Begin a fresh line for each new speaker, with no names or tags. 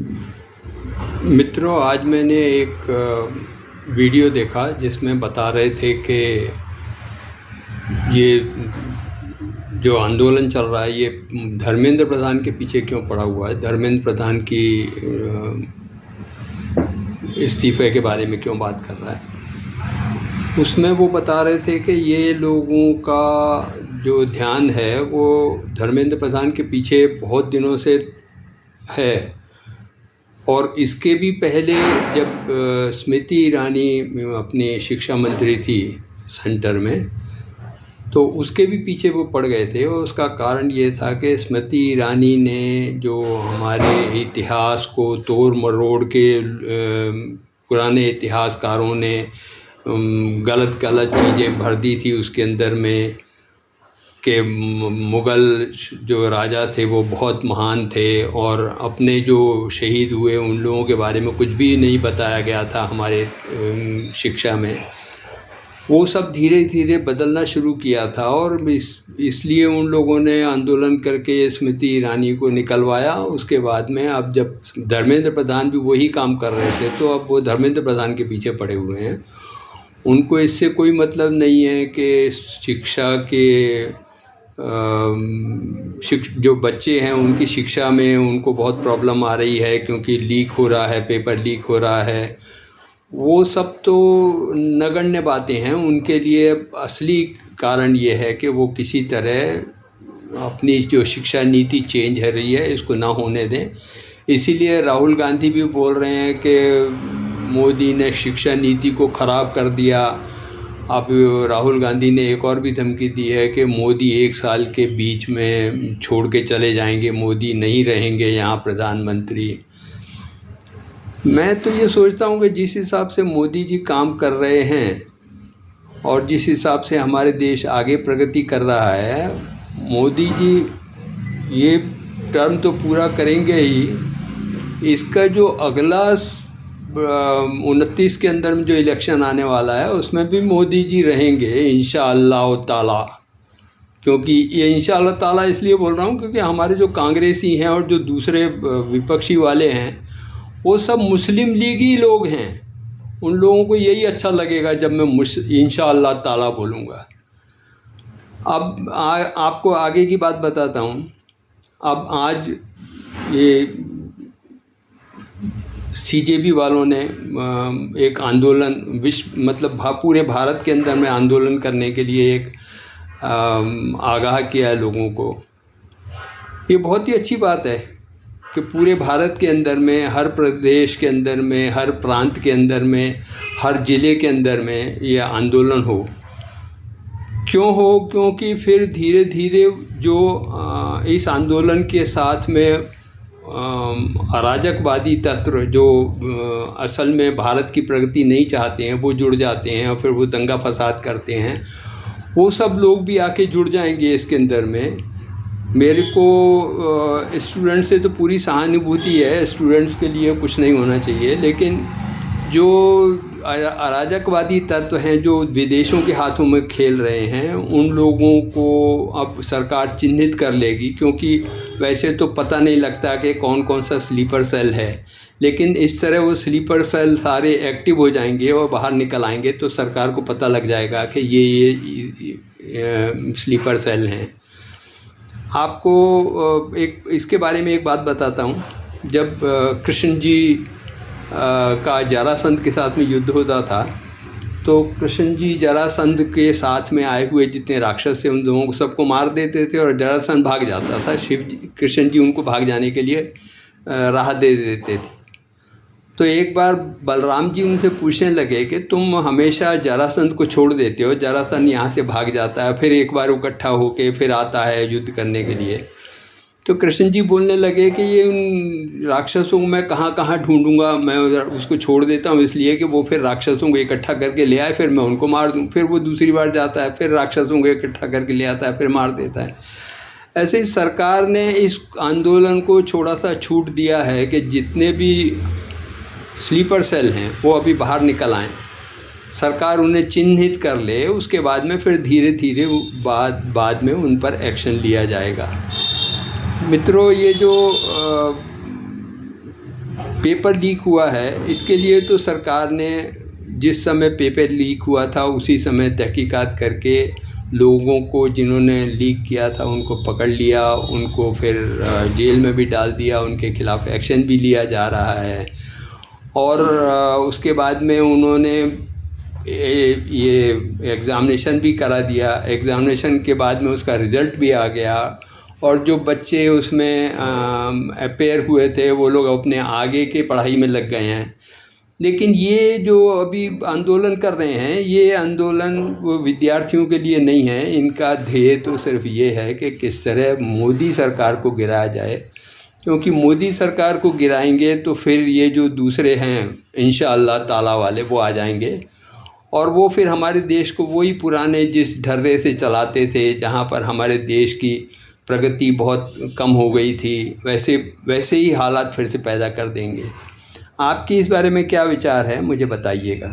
मित्रों, आज मैंने एक वीडियो देखा जिसमें बता रहे थे कि ये जो आंदोलन चल रहा है ये धर्मेंद्र प्रधान के पीछे क्यों पड़ा हुआ है, धर्मेंद्र प्रधान की इस्तीफे के बारे में क्यों बात कर रहा है। उसमें वो बता रहे थे कि ये लोगों का जो ध्यान है वो धर्मेंद्र प्रधान के पीछे बहुत दिनों से है। और इसके भी पहले जब स्मृति ईरानी अपनी शिक्षा मंत्री थी सेंटर में, तो उसके भी पीछे वो पड़ गए थे। और उसका कारण ये था कि स्मृति ईरानी ने जो हमारे इतिहास को तोड़ मरोड़ के पुराने इतिहासकारों ने गलत चीज़ें भर दी थी उसके अंदर में, कि मुग़ल जो राजा थे वो बहुत महान थे और अपने जो शहीद हुए उन लोगों के बारे में कुछ भी नहीं बताया गया था हमारे शिक्षा में। वो सब धीरे धीरे बदलना शुरू किया था और इसलिए उन लोगों ने आंदोलन करके स्मृति ईरानी को निकलवाया। उसके बाद में अब जब धर्मेंद्र प्रधान भी वही काम कर रहे थे, तो अब वो धर्मेंद्र प्रधान के पीछे पड़े हुए हैं। उनको इससे कोई मतलब नहीं है कि शिक्षा के जो बच्चे हैं उनकी शिक्षा में उनको बहुत प्रॉब्लम आ रही है क्योंकि लीक हो रहा है, पेपर लीक हो रहा है। वो सब तो नगण्य बातें हैं। उनके लिए असली कारण ये है कि वो किसी तरह अपनी जो शिक्षा नीति चेंज हो रही है इसको ना होने दें। इसीलिए राहुल गांधी भी बोल रहे हैं कि मोदी ने शिक्षा नीति को ख़राब कर दिया। अब राहुल गांधी ने एक और भी धमकी दी है कि मोदी 1 साल के बीच में छोड़ के चले जाएंगे, मोदी नहीं रहेंगे यहाँ प्रधानमंत्री। मैं तो ये सोचता हूँ कि जिस हिसाब से मोदी जी काम कर रहे हैं और जिस हिसाब से हमारे देश आगे प्रगति कर रहा है, मोदी जी ये टर्म तो पूरा करेंगे ही। इसका जो अगला 29 के अंदर में जो इलेक्शन आने वाला है उसमें भी मोदी जी रहेंगे इंशाअल्लाह ताला। क्योंकि ये इंशाअल्लाह ताला इसलिए बोल रहा हूँ क्योंकि हमारे जो कांग्रेसी हैं और जो दूसरे विपक्षी वाले हैं वो सब मुस्लिम लीगी लोग हैं। उन लोगों को यही अच्छा लगेगा जब मैं इंशाअल्लाह ताला बोलूँगा। अब आपको आगे की बात बताता हूँ। अब आज ये सीजेबी वालों ने एक आंदोलन मतलब पूरे भारत के अंदर में आंदोलन करने के लिए एक आगाह किया है लोगों को। ये बहुत ही अच्छी बात है कि पूरे भारत के अंदर में, हर प्रदेश के अंदर में, हर प्रांत के अंदर में, हर ज़िले के अंदर में ये आंदोलन हो। क्यों हो? क्योंकि फिर धीरे धीरे जो इस आंदोलन के साथ में अराजकवादी तत्व जो असल में भारत की प्रगति नहीं चाहते हैं वो जुड़ जाते हैं और फिर वो दंगा फसाद करते हैं। वो सब लोग भी आके जुड़ जाएंगे इसके अंदर में। मेरे को स्टूडेंट से तो पूरी सहानुभूति है, स्टूडेंट्स के लिए कुछ नहीं होना चाहिए, लेकिन जो अराजकवादी तत्व हैं जो विदेशों के हाथों में खेल रहे हैं उन लोगों को अब सरकार चिन्हित कर लेगी। क्योंकि वैसे तो पता नहीं लगता कि कौन कौन सा स्लीपर सेल है, लेकिन इस तरह वो स्लीपर सेल सारे एक्टिव हो जाएंगे और बाहर निकल आएंगे तो सरकार को पता लग जाएगा कि ये स्लीपर सेल हैं। आपको एक इसके बारे में एक बात बताता हूँ। जब कृष्ण जी का जरासंध के साथ में युद्ध होता था तो कृष्ण जी जरासंध के साथ में आए हुए जितने राक्षस थे उन लोगों को सबको मार देते थे और जरासंध भाग जाता था। कृष्ण जी उनको भाग जाने के लिए राह दे देते थे। तो एक बार बलराम जी उनसे पूछने लगे कि तुम हमेशा जरासंध को छोड़ देते हो, जरासंध यहाँ से भाग जाता है, फिर एक बार इकट्ठा होके फिर आता है युद्ध करने के लिए। तो कृष्ण जी बोलने लगे कि ये उन राक्षसों को मैं कहाँ कहाँ ढूंढूंगा, मैं उसको छोड़ देता हूँ इसलिए कि वो फिर राक्षसों को इकट्ठा करके ले आए, फिर मैं उनको मार दूँ। फिर वो दूसरी बार जाता है, फिर राक्षसों को इकट्ठा करके ले आता है, फिर मार देता है। ऐसे ही सरकार ने इस आंदोलन को थोड़ा सा छूट दिया है कि जितने भी स्लीपर सेल हैं वो अभी बाहर निकल आएँ, सरकार उन्हें चिन्हित कर ले, उसके बाद में फिर धीरे धीरे बाद में उन पर एक्शन लिया जाएगा। मित्रों, ये जो पेपर लीक हुआ है, इसके लिए तो सरकार ने जिस समय पेपर लीक हुआ था उसी समय तहकीकात करके लोगों को जिन्होंने लीक किया था उनको पकड़ लिया, उनको फिर जेल में भी डाल दिया, उनके खिलाफ़ एक्शन भी लिया जा रहा है। और उसके बाद में उन्होंने ये एग्ज़ामिनेशन भी करा दिया। एग्ज़ामिनेशन के बाद में उसका रिज़ल्ट भी आ गया और जो बच्चे उसमें अपेयर हुए थे वो लोग अपने आगे के पढ़ाई में लग गए हैं। लेकिन ये जो अभी आंदोलन कर रहे हैं, ये आंदोलन वो विद्यार्थियों के लिए नहीं है। इनका ध्येय तो सिर्फ ये है कि किस तरह मोदी सरकार को गिराया जाए, क्योंकि मोदी सरकार को गिराएंगे तो फिर ये जो दूसरे हैं इंशाअल्लाह ताला वाले वो आ जाएंगे और वो फिर हमारे देश को वही पुराने जिस ढर्रे से चलाते थे, जहाँ पर हमारे देश की प्रगति बहुत कम हो गई थी, वैसे ही हालात फिर से पैदा कर देंगे। आपकी इस बारे में क्या विचार है, मुझे बताइएगा।